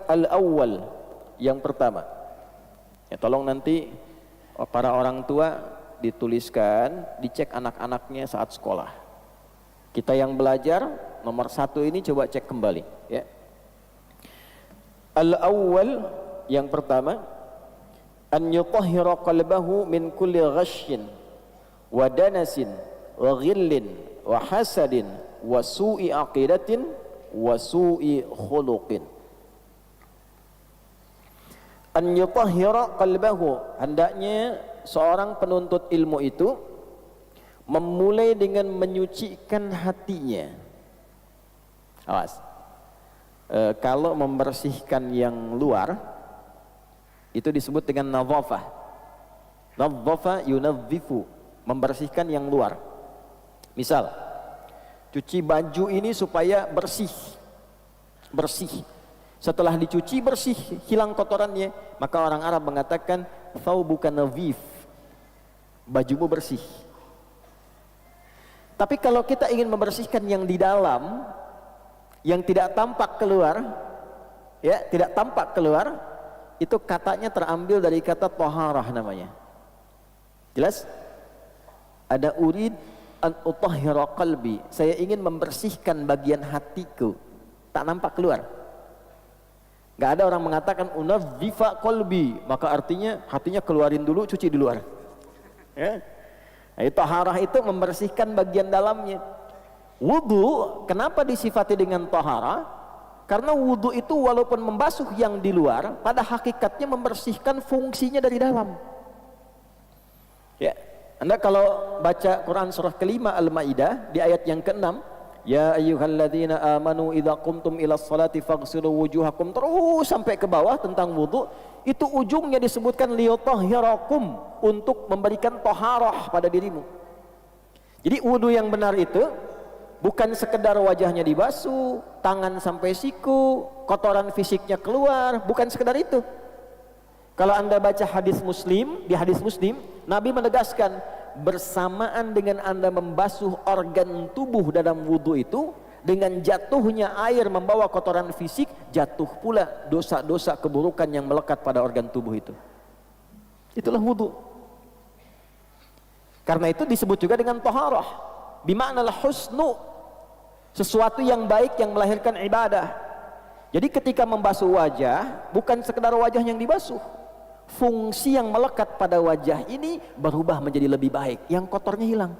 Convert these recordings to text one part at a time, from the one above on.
Al-awwal, yang pertama. Ya, tolong nanti para orang tua dituliskan, dicek anak-anaknya saat sekolah. Kita yang belajar nomor 1 ini coba cek kembali, ya. Al-awwal, yang pertama, an yutahhira qalbahu min kulli ghasyin wa danasin wa ghillin wa hasadin wa su'i aqidatin wa su'i khuluqin. An yutahhira qalbahu, hendaknya seorang penuntut ilmu itu memulai dengan menyucikan hatinya. Awas, kalau membersihkan yang luar itu disebut dengan nadhafah. Nadhafa yunadhifu, membersihkan yang luar. Misal, cuci baju ini supaya bersih. Setelah dicuci bersih, hilang kotorannya, maka orang Arab mengatakan thawbuka nadhif, bajumu bersih. Tapi kalau kita ingin membersihkan yang di dalam, yang tidak tampak keluar, ya, tidak tampak keluar, itu katanya terambil dari kata taharah namanya. Jelas? Ada urid an utahhira qalbi, saya ingin membersihkan bagian hatiku, tak nampak keluar. Gak ada orang mengatakan unadhifa qalbi, maka artinya hatinya keluarin dulu, cuci di luar. Ya. Nah, taharah itu membersihkan bagian dalamnya. Wudu, kenapa disifati dengan taharah? Karena wudu itu walaupun membasuh yang di luar, pada hakikatnya membersihkan fungsinya dari dalam. Ya, Anda kalau baca Quran surah kelima Al-Maidah di ayat yang ke-6, ya ayyuhalladzina amanu idza qumtum ila sholati faghsilu wujuhakum, terus sampai ke bawah tentang wudu, itu ujungnya disebutkan liyutahhirakum, untuk memberikan taharah pada dirimu. Jadi wudu yang benar itu bukan sekedar wajahnya dibasuh, tangan sampai siku, kotoran fisiknya keluar, bukan sekedar itu. Kalau Anda baca hadis Muslim, di hadis Muslim Nabi menegaskan, bersamaan dengan Anda membasuh organ tubuh dalam wudu itu, dengan jatuhnya air membawa kotoran fisik, jatuh pula dosa-dosa keburukan yang melekat pada organ tubuh itu. Itulah wudu. Karena itu disebut juga dengan taharah, bima'nal husnu, sesuatu yang baik yang melahirkan ibadah. Jadi ketika membasuh wajah, bukan sekedar wajah yang dibasuh, fungsi yang melekat pada wajah ini berubah menjadi lebih baik, yang kotornya hilang.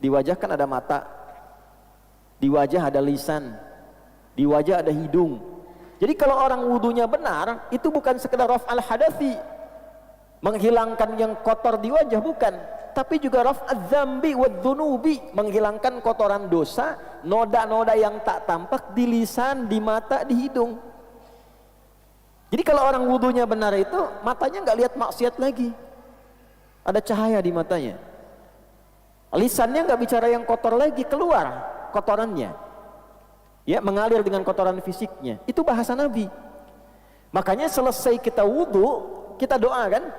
Di wajah kan ada mata, di wajah ada lisan, di wajah ada hidung. Jadi kalau orang wudunya benar, itu bukan sekedar raf'al hadathi, menghilangkan yang kotor di wajah, bukan, tapi juga raf'adz dzambi wadz-dzunubi, menghilangkan kotoran dosa, noda-noda yang tak tampak di lisan, di mata, di hidung. Jadi kalau orang wudunya benar itu, matanya nggak lihat maksiat lagi, ada cahaya di matanya. Lisannya nggak bicara yang kotor lagi, keluar kotorannya, ya, mengalir dengan kotoran fisiknya. Itu bahasa Nabi. Makanya selesai kita wudu, kita doa kan?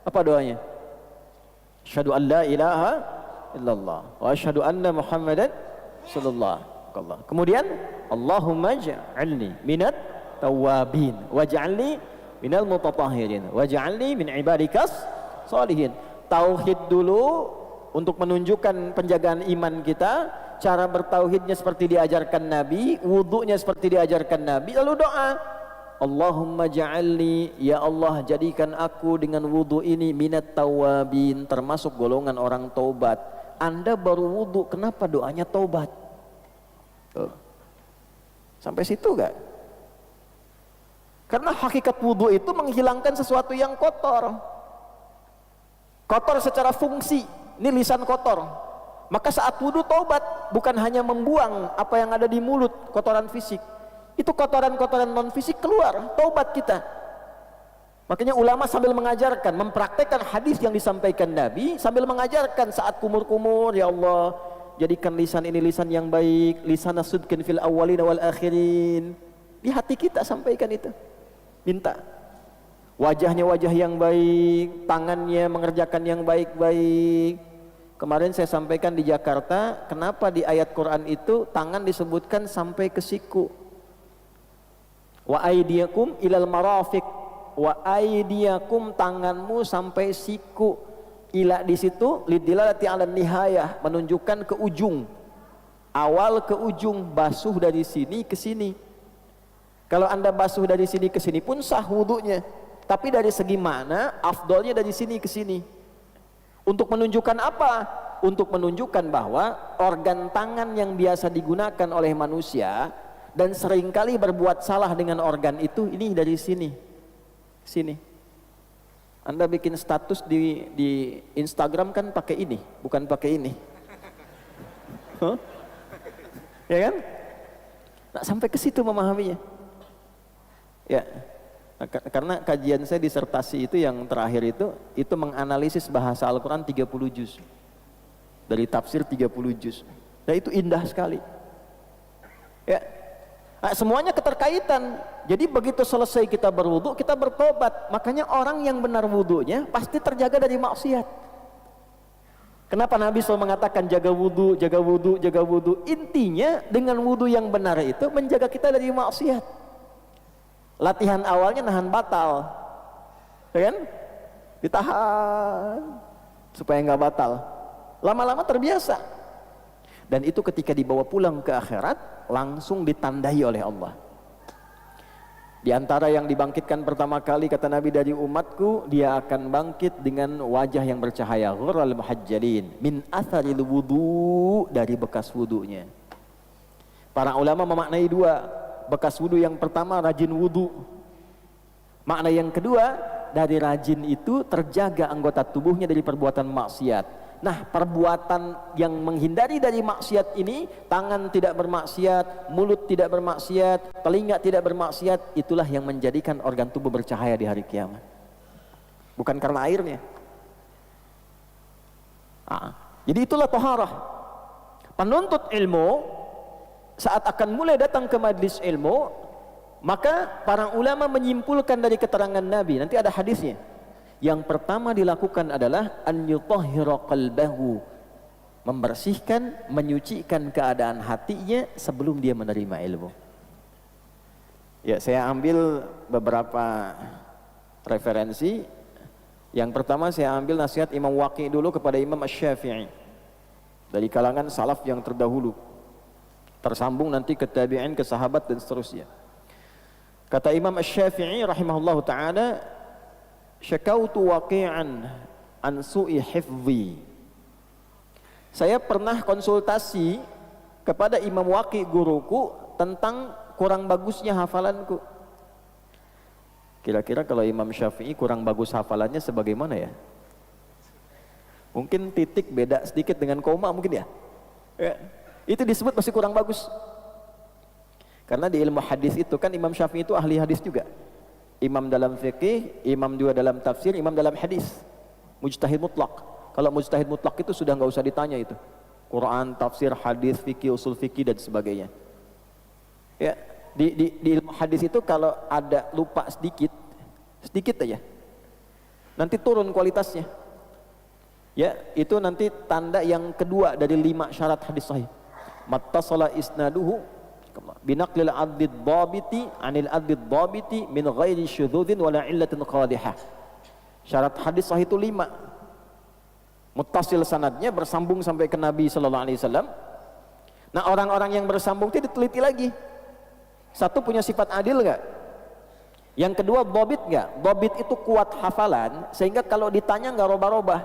Apa doanya? Asyhadu an la ilaha illallah wa asyhadu anna Muhammadan sallallahu alaihi wasallam. Kemudian Allahumma ja'alni minat tawabin waj'alni minal mutatahhirin waj'alni min ibadikas sholihin. Tauhid dulu untuk menunjukkan penjagaan iman kita, cara bertauhidnya seperti diajarkan Nabi, wudunya seperti diajarkan Nabi, lalu doa Allahumma ja'alni, ya Allah jadikan aku dengan wudu ini minat tawabin, termasuk golongan orang taubat. Anda baru wudu, kenapa doanya taubat? Sampai situ gak? Karena hakikat wudu itu menghilangkan sesuatu yang kotor. Kotor secara fungsi, ini lisan kotor. Maka saat wudu taubat, bukan hanya membuang apa yang ada di mulut, kotoran fisik. Itu kotoran-kotoran non fisik keluar, taubat kita. Makanya ulama sambil mengajarkan, mempraktekkan hadis yang disampaikan Nabi, sambil mengajarkan saat kumur-kumur, ya Allah jadikan lisan ini lisan yang baik, lisan sudkin fil awwalin wal akhirin. Di hati kita sampaikan itu, minta wajahnya wajah yang baik, tangannya mengerjakan yang baik-baik. Kemarin saya sampaikan di Jakarta, kenapa di ayat Quran itu tangan disebutkan sampai ke siku. Wa aydiyakum ilal marafiq, wa aydiyakum tanganmu sampai siku. Ila di situ lidilalati ala nihayah, menunjukkan ke ujung. Awal ke ujung, basuh dari sini ke sini. Kalau Anda basuh dari sini ke sini pun sah wudunya. Tapi dari segi mana? Afdolnya dari sini ke sini. Untuk menunjukkan apa? Untuk menunjukkan bahwa organ tangan yang biasa digunakan oleh manusia dan seringkali berbuat salah dengan organ itu, ini dari sini. Sini. Anda bikin status di Instagram kan pakai ini, bukan pakai ini. Huh? Ya kan? Nah, sampai ke situ memahaminya. Ya. Karena kajian saya disertasi itu yang terakhir itu menganalisis bahasa Al-Quran 30 juz. Dari tafsir 30 juz. Dan itu indah sekali. Ya. Nah, semuanya keterkaitan. Jadi begitu selesai kita berwudu, kita bertobat. Makanya orang yang benar wudunya pasti terjaga dari maksiat. Kenapa Nabi SAW mengatakan jaga wudu, jaga wudu, jaga wudu? Intinya dengan wudu yang benar itu menjaga kita dari maksiat. Latihan awalnya nahan batal, ya kan? Ditahan supaya nggak batal. Lama-lama terbiasa. Dan itu ketika dibawa pulang ke akhirat langsung ditandai oleh Allah. Di antara yang dibangkitkan pertama kali kata Nabi dari umatku, dia akan bangkit dengan wajah yang bercahaya, ghurral muhajjalin min atharil wudu, dari bekas wudunya. Para ulama memaknai dua. Bekas wudu yang pertama rajin wudu. Makna yang kedua, dari rajin itu terjaga anggota tubuhnya dari perbuatan maksiat. Nah, perbuatan yang menghindari dari maksiat ini, tangan tidak bermaksiat, mulut tidak bermaksiat, telinga tidak bermaksiat, itulah yang menjadikan organ tubuh bercahaya di hari kiamat. Bukan karena airnya. Jadi itulah taharah. Penuntut ilmu saat akan mulai datang ke majlis ilmu, maka para ulama menyimpulkan dari keterangan Nabi, nanti ada hadisnya. Yang pertama dilakukan adalah an yutahhira qalbahu, membersihkan, menyucikan keadaan hatinya sebelum dia menerima ilmu. Ya, saya ambil beberapa referensi. Yang pertama saya ambil nasihat Imam Waqi dulu kepada Imam Asy-Syafi'i dari kalangan salaf yang terdahulu. Tersambung nanti ke tabi'in, ke sahabat dan seterusnya. Kata Imam Asy-Syafi'i rahimahullahu taala, syakautu waqi'an an su'i hifdhi. Saya pernah konsultasi kepada Imam Waqi guruku tentang kurang bagusnya hafalanku. Kira-kira kalau Imam Syafi'i kurang bagus hafalannya sebagaimana ya? Mungkin titik beda sedikit dengan koma mungkin ya? Ya. Itu disebut masih kurang bagus. Karena di ilmu hadis itu kan Imam Syafi'i itu ahli hadis juga. Imam dalam fikih, imam juga dalam tafsir, imam dalam hadis. Mujtahid mutlak. Kalau mujtahid mutlak itu sudah nggak usah ditanya itu. Quran, tafsir, hadis, fikih, usul fikih dan sebagainya. Ya, di ilmu hadis itu kalau ada lupa sedikit aja, nanti turun kualitasnya. Ya, itu nanti tanda yang kedua dari 5 syarat hadis sahih. Mattasala isnaduhu binaqlil adid dhabiti anil adid dhabiti min ghairi syudzudin wala illatin qadihah. Syarat hadis sahih itu 5. Muttasil sanadnya bersambung sampai ke Nabi sallallahu alaihi wasallam. Nah, orang-orang yang bersambung itu diteliti lagi. Satu, punya sifat adil enggak? Yang kedua, dhabit enggak? Dhabit itu kuat hafalan sehingga kalau ditanya enggak robah-robah.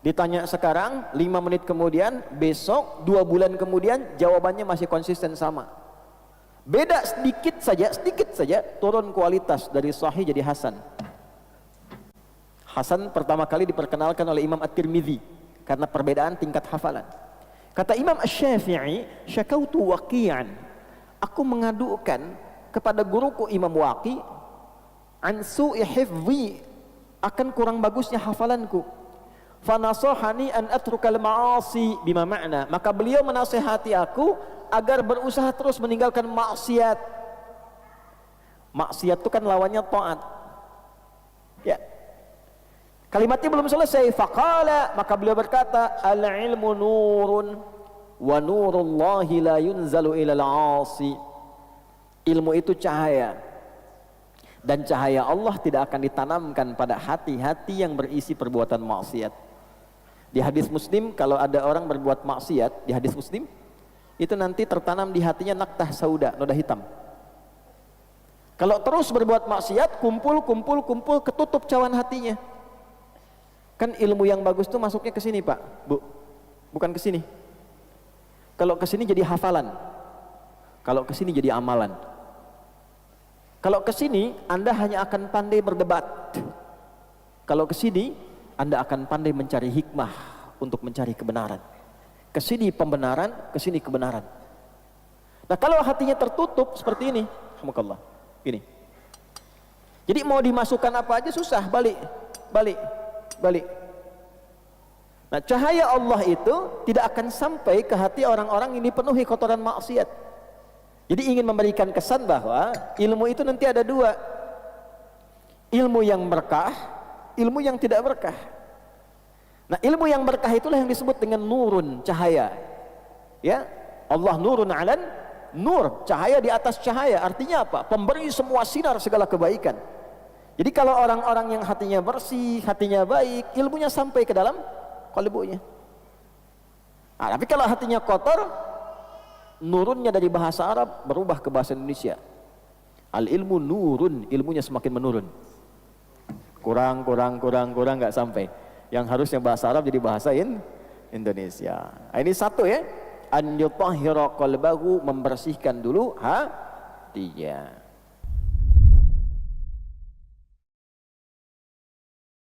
Ditanya sekarang, 5 menit kemudian, besok, 2 bulan kemudian, jawabannya masih konsisten sama. Beda sedikit saja, turun kualitas dari sahih jadi hasan. Hasan pertama kali diperkenalkan oleh Imam At-Tirmidzi karena perbedaan tingkat hafalan. Kata Imam Asy-Syafi'i, syakautu waqi'an, aku mengadukan kepada guruku Imam Waqi an su'i hifdhi, akan kurang bagusnya hafalanku. Fanasahani an atrukal ma'asi bima ma'na, maka beliau menasihati aku agar berusaha terus meninggalkan maksiat. Maksiat itu kan lawannya taat. Ya. Kalimatnya belum selesai. Faqala, maka beliau berkata, al-ilmu nurun wa nurullahi la yunzalu ilal 'asi. Ilmu itu cahaya. Dan cahaya Allah tidak akan ditanamkan pada hati-hati yang berisi perbuatan maksiat. Di hadis Muslim, kalau ada orang berbuat maksiat, di hadis Muslim, itu nanti tertanam di hatinya naktah sauda, noda hitam. Kalau terus berbuat maksiat, kumpul, ketutup cawan hatinya. Kan ilmu yang bagus itu masuknya ke sini, Pak, Bu. Bukan ke sini. Kalau ke sini jadi hafalan. Kalau ke sini jadi amalan. Kalau ke sini Anda hanya akan pandai berdebat. Kalau ke sini Anda akan pandai mencari hikmah untuk mencari kebenaran. Ke sini pembenaran, ke sini kebenaran. Nah, kalau hatinya tertutup seperti ini, alhamdulillah, ini. Jadi mau dimasukkan apa aja susah, balik. Nah, cahaya Allah itu tidak akan sampai ke hati orang-orang yang dipenuhi kotoran maksiat. Jadi ingin memberikan kesan bahwa ilmu itu nanti ada dua. Ilmu yang berkah, ilmu yang tidak berkah. Nah, ilmu yang berkah itulah yang disebut dengan nurun, cahaya. Ya, Allah nurun alan nur, cahaya di atas cahaya. Artinya apa? Pemberi semua sinar segala kebaikan. Jadi kalau orang-orang yang hatinya bersih, hatinya baik, ilmunya sampai ke dalam qalbunya. Nah, tapi kalau hatinya kotor, nurunnya dari bahasa Arab berubah ke bahasa Indonesia. Al ilmu nurun, ilmunya semakin menurun. Kurang nggak sampai. Yang harusnya bahasa Arab jadi bahasa Indonesia. Nah, ini satu ya. An yutahhira qalbahu, membersihkan dulu hatinya.